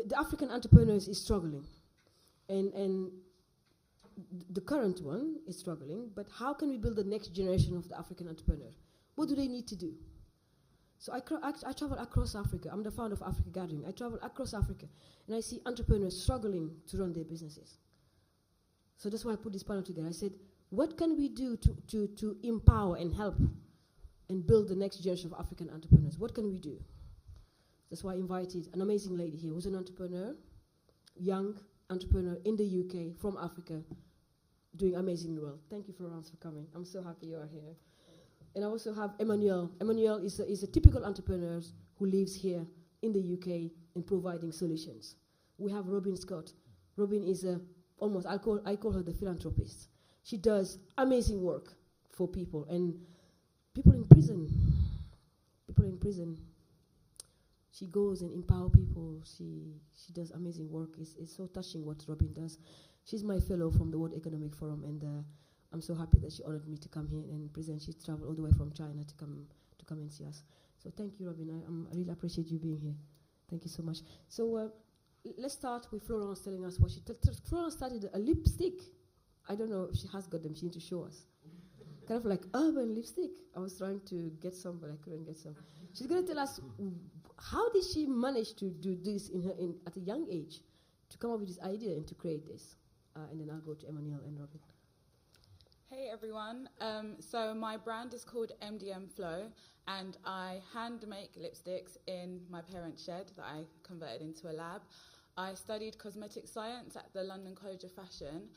the African entrepreneurs is struggling, and the current one is struggling, but how can we build the next generation of the African entrepreneur? What do they need to do? So I travel across Africa. I'm the founder of Africa Gathering. I travel across Africa, and I see entrepreneurs struggling to run their businesses. So that's why I put this panel together. I said, what can we do to empower and help and build the next generation of African entrepreneurs? What can we do? That's why I invited an amazing lady here who's an entrepreneur, young entrepreneur in the UK, from Africa, doing amazingly well. Thank you, Florence, for coming. I'm so happy you are here. And I also have Emmanuel. Emmanuel is a typical entrepreneur who lives here in the UK in providing solutions. We have Robyn Scott. Robyn is I call her the philanthropist. She does amazing work for people and people in prison. She goes and empower people. She does amazing work. It's so touching what Robyn does. She's my fellow from the World Economic Forum, and I'm so happy that she honored me to come here and present. She traveled all the way from China to come and see us. So thank you, Robyn. I really appreciate you being here. Thank you so much. So let's start with Florence telling us what she Florence started a lipstick. I don't know if she has got them. She needs to show us. Kind of like urban lipstick. I was trying to get some, but I couldn't get some. She's going to tell us how did she manage to do this at a young age, to come up with this idea and to create this. And then I'll go to Emmanuel and Robyn. Hey everyone, so my brand is called MDMflow, and I hand make lipsticks in my parents' shed that I converted into a lab. I studied cosmetic science at the London College of Fashion,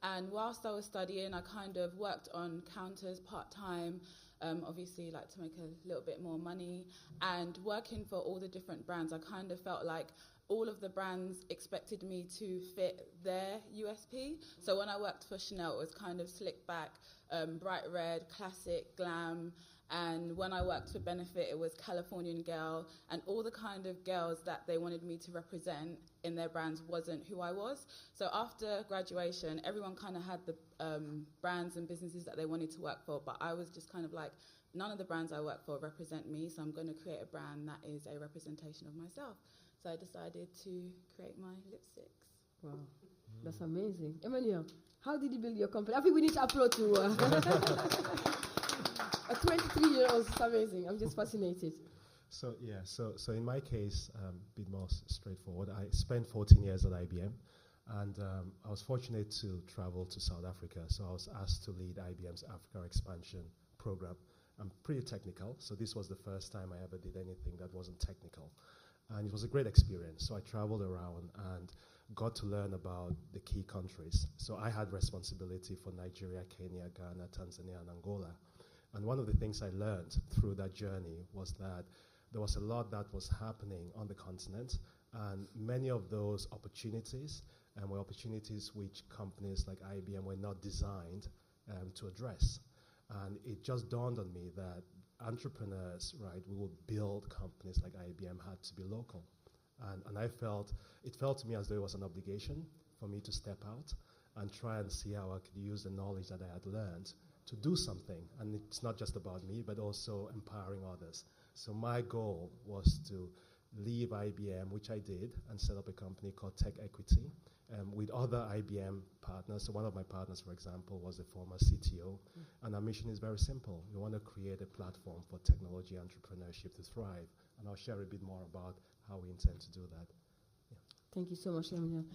and whilst I was studying, I kind of worked on counters part-time, obviously like to make a little bit more money, and working for all the different brands, I kind of felt like all of the brands expected me to fit their USP. So when I worked for Chanel, it was kind of slick back, bright red, classic, glam. And when I worked for Benefit, it was Californian girl. And all the kind of girls that they wanted me to represent in their brands wasn't who I was. So after graduation, everyone kind of had the brands and businesses that they wanted to work for. But I was just kind of like, none of the brands I work for represent me. So I'm going to create a brand that is a representation of myself. So I decided to create my lipsticks. Wow, that's amazing. Emmanuel, how did you build your company? I think we need to upload to a 23-year-old. It's amazing. I'm just fascinated. So in my case, a bit more straightforward. I spent 14 years at IBM, and I was fortunate to travel to South Africa. So I was asked to lead IBM's Africa expansion program. I'm pretty technical, so this was the first time I ever did anything that wasn't technical. And it was a great experience. So I traveled around and got to learn about the key countries. So I had responsibility for Nigeria, Kenya, Ghana, Tanzania, and Angola. And one of the things I learned through that journey was that there was a lot that was happening on the continent, and many of those opportunities were opportunities which companies like IBM were not designed to address. And it just dawned on me that entrepreneurs, right, we will build companies like IBM had to be local. And it felt to me as though it was an obligation for me to step out and try and see how I could use the knowledge that I had learned to do something. And it's not just about me, but also empowering others. So my goal was to leave IBM, which I did, and set up a company called Tech Equity with other IBM partners. So one of my partners, for example, was a former CTO. And our mission is very simple. We want to create a platform for technology entrepreneurship to thrive. And I'll share a bit more about how we intend to do that. Yeah. Thank you so much, Emmanuel.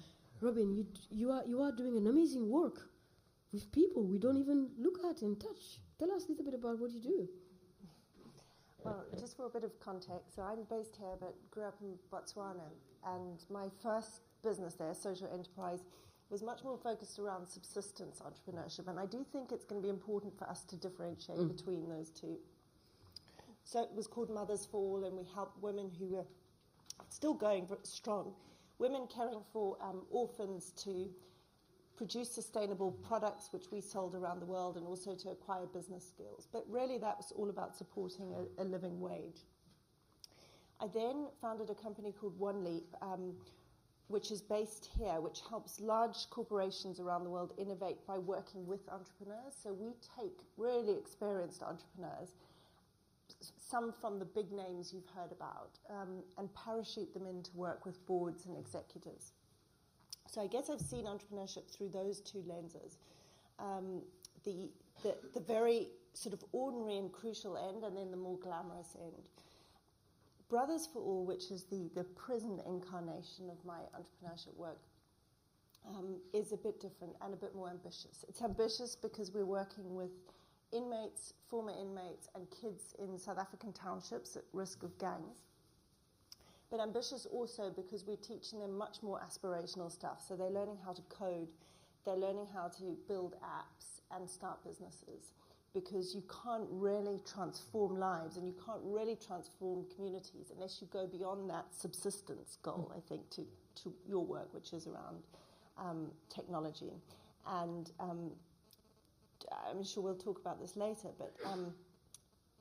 Robyn, you are doing an amazing work with people we don't even look at and touch. Tell us a little bit about what you do. Well, just for a bit of context, so I'm based here but grew up in Botswana, and my first business there, social enterprise, was much more focused around subsistence entrepreneurship, and I do think it's going to be important for us to differentiate between those two. So it was called Mothers for All, and we helped women who were still going strong, women caring for orphans to produce sustainable products which we sold around the world, and also to acquire business skills. But really that was all about supporting a living wage. I then founded a company called One Leap, which is based here, which helps large corporations around the world innovate by working with entrepreneurs. So we take really experienced entrepreneurs, some from the big names you've heard about, and parachute them in to work with boards and executives. So I guess I've seen entrepreneurship through those two lenses. The very sort of ordinary and crucial end, and then the more glamorous end. Brothers for All, which is the prison incarnation of my entrepreneurship work, is a bit different and a bit more ambitious. It's ambitious because we're working with inmates, former inmates, and kids in South African townships at risk of gangs. But ambitious also because we're teaching them much more aspirational stuff. So they're learning how to code, they're learning how to build apps and start businesses, because you can't really transform lives and you can't really transform communities unless you go beyond that subsistence goal, I think, to your work, which is around technology. And I'm sure we'll talk about this later, but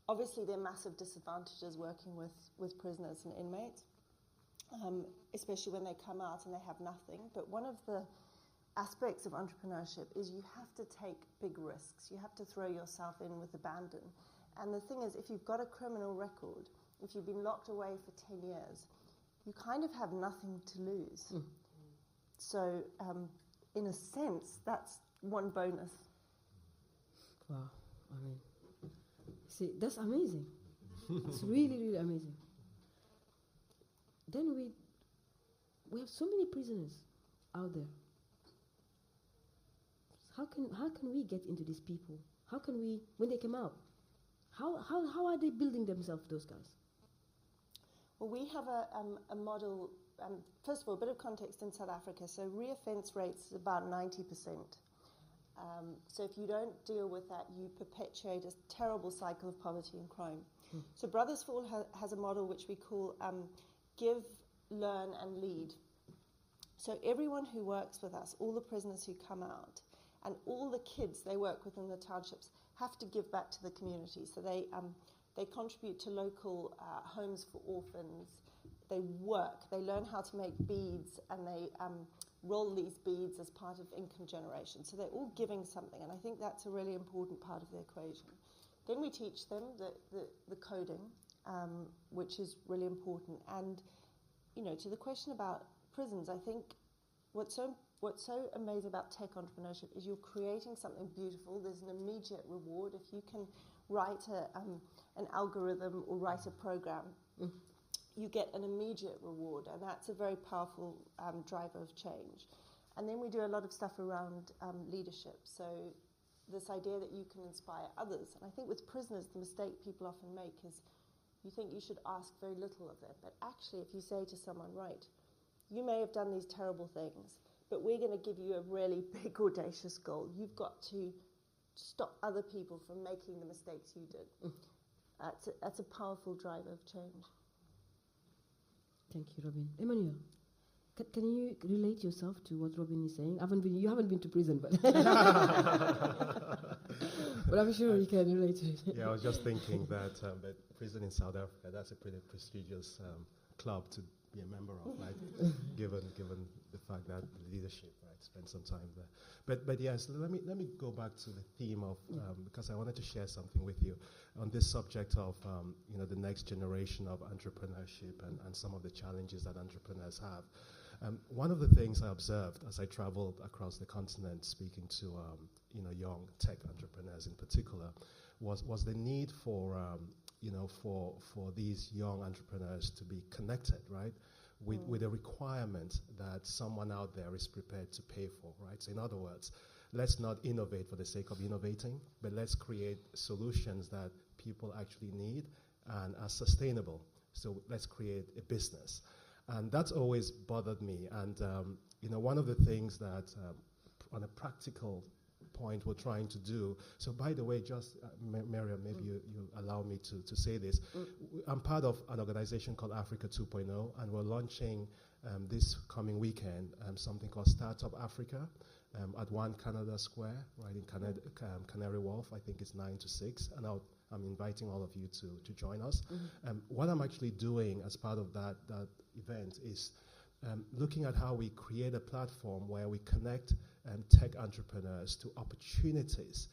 obviously there are massive disadvantages working with prisoners and inmates, especially when they come out and they have nothing. But one of the aspects of entrepreneurship is you have to take big risks. You have to throw yourself in with abandon. And the thing is, if you've got a criminal record, if you've been locked away for 10 years, you kind of have nothing to lose. Mm. So, in a sense, that's one bonus. Wow, I mean, see, that's amazing. It's really, really amazing. Then we have so many prisoners out there. How can we get into these people? How can we, when they come out, how are they building themselves, those guys? Well, we have a model. First of all, a bit of context in South Africa. So reoffence rates is about 90%. So if you don't deal with that, you perpetuate a terrible cycle of poverty and crime. Mm. So Brothers for All has a model which we call give, learn, and lead. So everyone who works with us, all the prisoners who come out, and all the kids they work with in the townships have to give back to the community. So they contribute to local homes for orphans. They work. They learn how to make beads, and they roll these beads as part of income generation. So they're all giving something, and I think that's a really important part of the equation. Then we teach them the coding, which is really important. And, to the question about prisons, I think what's so amazing about tech entrepreneurship is you're creating something beautiful. There's an immediate reward. If you can write an algorithm or write a program, you get an immediate reward, and that's a very powerful driver of change. And then we do a lot of stuff around leadership. So this idea that you can inspire others. And I think with prisoners, the mistake people often make is you think you should ask very little of them. But actually, if you say to someone, right, you may have done these terrible things, but we're going to give you a really big, audacious goal. You've got to stop other people from making the mistakes you did. That's a powerful driver of change. Thank you, Robyn. Emmanuel, can you relate yourself to what Robyn is saying? You haven't been to prison, but but I'm sure you can relate to it. Yeah, I was just thinking that prison in South Africa, that's a pretty prestigious club to be a member of, right? given the fact that the leadership, right, spent some time there. But yes, let me go back to the theme of because I wanted to share something with you on this subject of the next generation of entrepreneurship and some of the challenges that entrepreneurs have. One of the things I observed as I traveled across the continent, speaking to young tech entrepreneurs in particular, was the need for these young entrepreneurs to be connected, right, with a requirement that someone out there is prepared to pay for, right? So in other words, let's not innovate for the sake of innovating, but let's create solutions that people actually need and are sustainable. So let's create a business. And that's always bothered me. And, one of the things that on a practical point we're trying to do. So by the way, just Miriam, maybe you allow me to say this. I'm part of an organization called Africa 2.0, and we're launching this coming weekend something called Startup Africa at 1 Canada Square, right in Canary Wharf. I think it's 9 to 6, and I'm inviting all of you to join us. What I'm actually doing as part of that event is looking at how we create a platform where we connect tech entrepreneurs to opportunities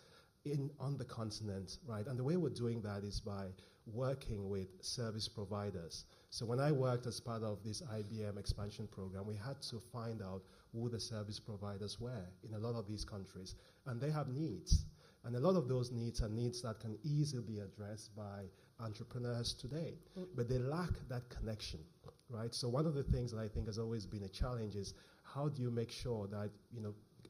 on the continent, right? And the way we're doing that is by working with service providers. So when I worked as part of this IBM expansion program, we had to find out who the service providers were in a lot of these countries. And they have needs. And a lot of those needs are needs that can easily be addressed by entrepreneurs today. But they lack that connection, right? So one of the things that I think has always been a challenge is how do you make sure that,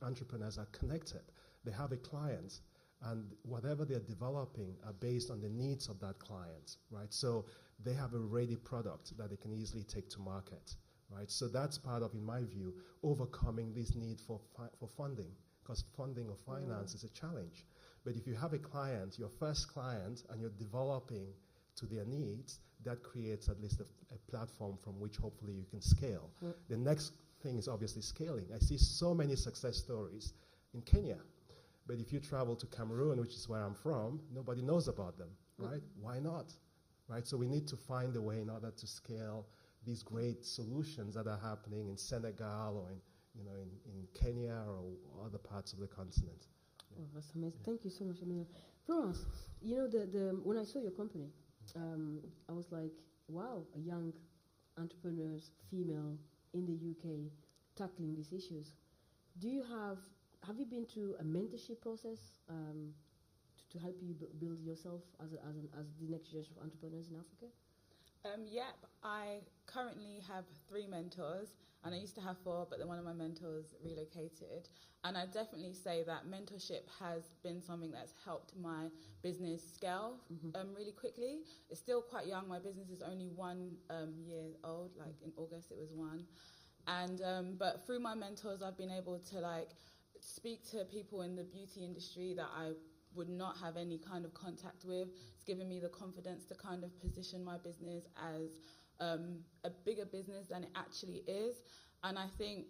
entrepreneurs are connected? They have a client, and whatever they're developing are based on the needs of that client, right? So they have a ready product that they can easily take to market, right? So that's part of, in my view, overcoming this need for funding, because funding or finance is a challenge. But if you have a client, your first client, and you're developing to their needs, that creates at least a platform from which hopefully you can scale. The next thing is obviously scaling. I see so many success stories in Kenya. But if you travel to Cameroon, which is where I'm from, nobody knows about them, right? Why not? Right? So we need to find a way in order to scale these great solutions that are happening in Senegal or in Kenya or other parts of the continent. Oh, that's amazing. Yeah. Thank you so much, Emmanuel. Florence, when I saw your company, I was like, wow, a young entrepreneurs, female in the UK, tackling these issues. Have you been through a mentorship process to help you build yourself as the next generation of entrepreneurs in Africa? Yep, I currently have 3 mentors, and I used to have 4, but then one of my mentors relocated. And I definitely say that mentorship has been something that's helped my business scale really quickly. It's still quite young. My business is only 1 year old. Like in August, it was 1. And but through my mentors, I've been able to speak to people in the beauty industry that I would not have any kind of contact with. It's given me the confidence to kind of position my business as a bigger business than it actually is. And I think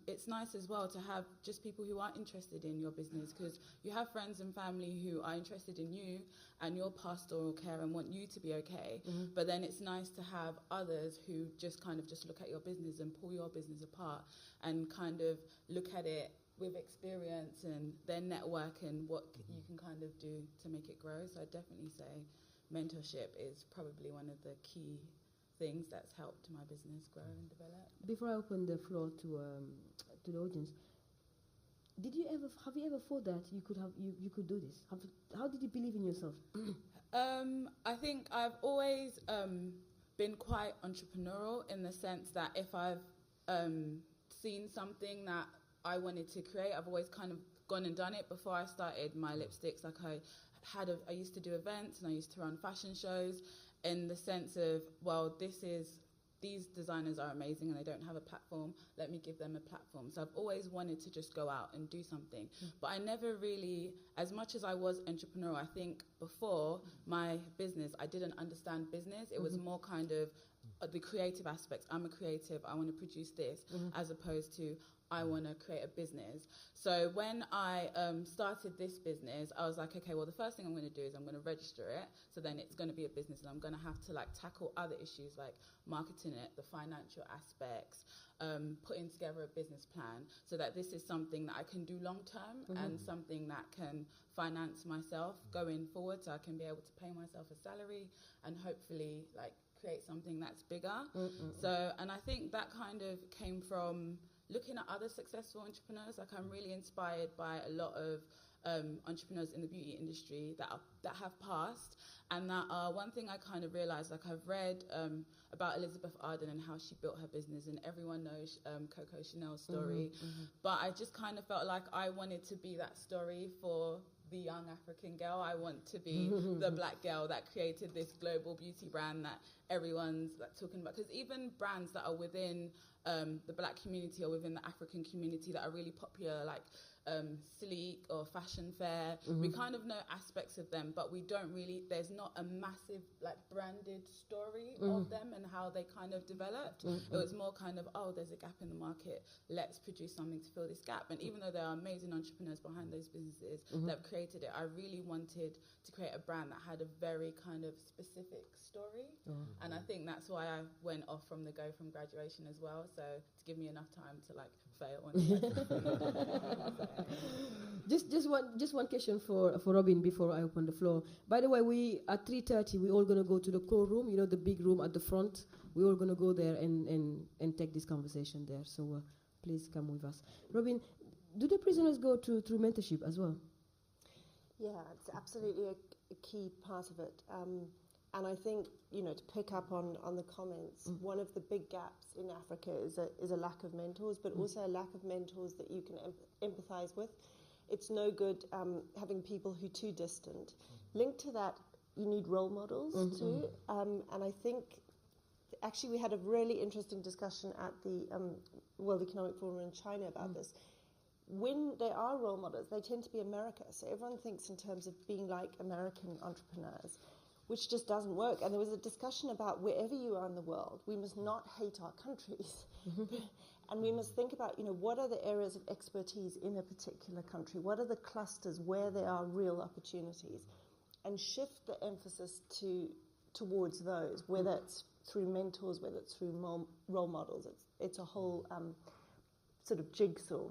it's nice as well to have just people who are interested in your business, because you have friends and family who are interested in you and your pastoral care and want you to be okay. But then it's nice to have others who just kind of just look at your business and pull your business apart and kind of look at it with experience and their network and what you can kind of do to make it grow. So I definitely say mentorship is probably one of the key things that's helped my business grow and develop. Before I open the floor to the audience, have you ever thought that you could do this? How did you believe in yourself? I think I've always been quite entrepreneurial in the sense that if I've seen something that I wanted to create, I've always kind of gone and done it. Before I started my lipsticks, I used to do events and I used to run fashion shows, in the sense of, well, these designers are amazing and they don't have a platform, let me give them a platform. So I've always wanted to just go out and do something. But I never really, as much as I was entrepreneurial, I think before my business, I didn't understand business. It was more kind of the creative aspects. I'm a creative, I want to produce this, as opposed to I want to create a business. So when I started this business, I was like, okay, well, the first thing I'm going to do is I'm going to register it. So then it's going to be a business, and I'm going to have to tackle other issues like marketing it, the financial aspects, putting together a business plan, so that this is something that I can do long term and something that can finance myself going forward, so I can be able to pay myself a salary and hopefully create something that's bigger. So, and I think that kind of came from looking at other successful entrepreneurs. I'm really inspired by a lot of entrepreneurs in the beauty industry that have passed, and that one thing I kind of realized, I've read about Elizabeth Arden and how she built her business, and everyone knows Coco Chanel's story, but I just kind of felt like I wanted to be that story for the young African girl. I want to be the black girl that created this global beauty brand that everyone's talking about. Because even brands that are within the black community or within the African community that are really popular, like Sleek or Fashion Fair, we kind of know aspects of them, but we don't really, there's not a massive branded story of them and how they kind of developed. It was more kind of, oh, there's a gap in the market, let's produce something to fill this gap. And even though there are amazing entrepreneurs behind those businesses that have created it, I really wanted to create a brand that had a very kind of specific story. And I think that's why I went off from the go from graduation as well, so to give me enough time to like fail. Just one question for Robyn before I open the floor. By the way, we at 3:30 we're all gonna go to the core room, you know, the big room at the front. We're all gonna go there and take this conversation there. So please come with us. Robyn, do the prisoners go through mentorship as well? Yeah, it's absolutely a key part of it. And I think, you know, to pick up on the comments, one of the big gaps in Africa is a lack of mentors, but also a lack of mentors that you can empathize with. It's no good having people who are too distant. Linked to that, you need role models too. And I think, actually, we had a really interesting discussion at the World Economic Forum in China about this. When there are role models, they tend to be America. So everyone thinks in terms of being like American entrepreneurs, which just doesn't work. And there was a discussion about wherever you are in the world, we must not hate our countries. And we must think about, you know, what are the areas of expertise in a particular country? What are the clusters where there are real opportunities? And shift the emphasis towards those, whether it's through mentors, whether it's through role models. It's a whole sort of jigsaw.